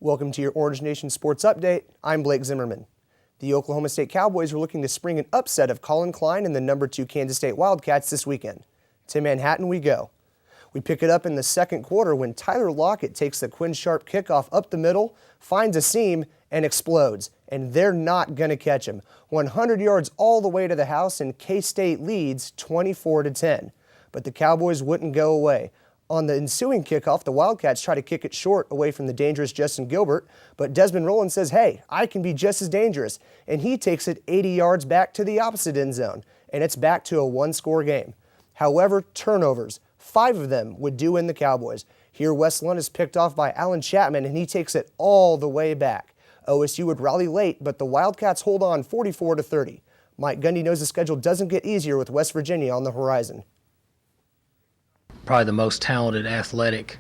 Welcome to your Orange Nation Sports Update. I'm Blake Zimmerman. The Oklahoma State Cowboys are looking to spring an upset of Colin Klein and the number 2 Kansas State Wildcats this weekend. To Manhattan we go. We pick it up in the second quarter when Tyler Lockett takes the Quinn Sharp kickoff up the middle, finds a seam, and explodes. And they're not going to catch him. 100 yards all the way to the house, and K-State leads 24-10. But the Cowboys wouldn't go away. On the ensuing kickoff, the Wildcats try to kick it short away from the dangerous Justin Gilbert, but Desmond Rowland says, hey, I can be just as dangerous, and he takes it 80 yards back to the opposite end zone, and it's back to a one-score game. However, turnovers, 5 of them would do in the Cowboys. Here, Wes Lund is picked off by Alan Chapman, and he takes it all the way back. OSU would rally late, but the Wildcats hold on 44-30. Mike Gundy knows the schedule doesn't get easier with West Virginia on the horizon. Probably the most talented, athletic,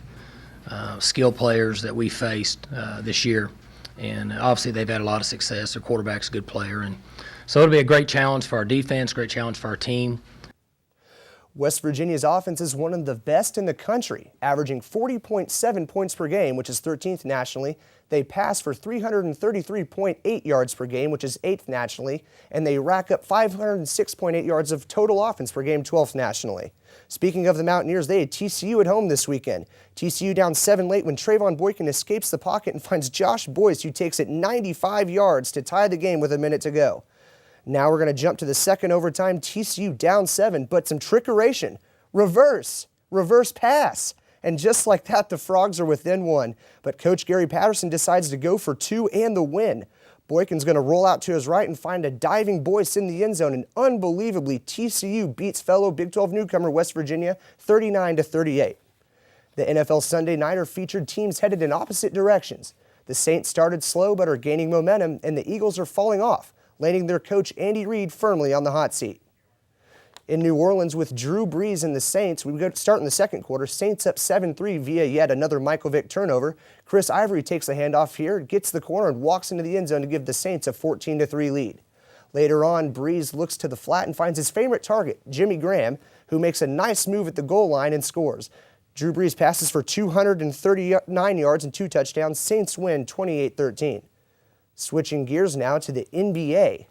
skill players that we faced this year. And obviously they've had a lot of success. Their quarterback's a good player. And so it'll be a great challenge for our defense, great challenge for our team. West Virginia's offense is one of the best in the country, averaging 40.7 points per game, which is 13th nationally. They pass for 333.8 yards per game, which is 8th nationally, and they rack up 506.8 yards of total offense per game, 12th nationally. Speaking of the Mountaineers, they had TCU at home this weekend. TCU down 7 late when Trayvon Boykin escapes the pocket and finds Josh Boyce, who takes it 95 yards to tie the game with a minute to go. Now we're going to jump to the second overtime. TCU down 7, but some trickeration. Reverse pass. And just like that, the Frogs are within 1. But Coach Gary Patterson decides to go for 2 and the win. Boykin's going to roll out to his right and find a diving Boyce in the end zone. And unbelievably, TCU beats fellow Big 12 newcomer West Virginia 39-38. The NFL Sunday Nighter featured teams headed in opposite directions. The Saints started slow but are gaining momentum, and the Eagles are falling off, landing their coach Andy Reid firmly on the hot seat. In New Orleans with Drew Brees and the Saints, we start in the second quarter. Saints up 7-3 via yet another Michael Vick turnover. Chris Ivory takes the handoff here, gets the corner, and walks into the end zone to give the Saints a 14-3 lead. Later on, Brees looks to the flat and finds his favorite target, Jimmy Graham, who makes a nice move at the goal line and scores. Drew Brees passes for 239 yards and 2 touchdowns. Saints win 28-13. Switching gears now to the NBA.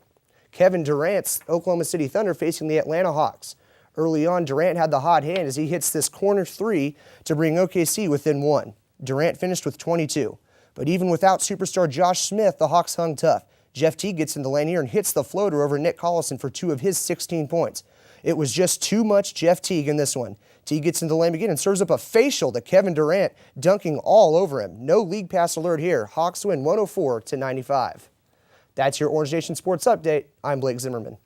Kevin Durant's Oklahoma City Thunder facing the Atlanta Hawks. Early on, Durant had the hot hand as he hits this corner 3 to bring OKC within 1. Durant finished with 22. But even without superstar Josh Smith, the Hawks hung tough. Jeff Teague gets in the lane here and hits the floater over Nick Collison for 2 of his 16 points. It was just too much Jeff Teague in this one. Teague gets into the lane again and serves up a facial to Kevin Durant, dunking all over him. No league pass alert here. Hawks win 104-95. That's your Orange Nation Sports Update. I'm Blake Zimmerman.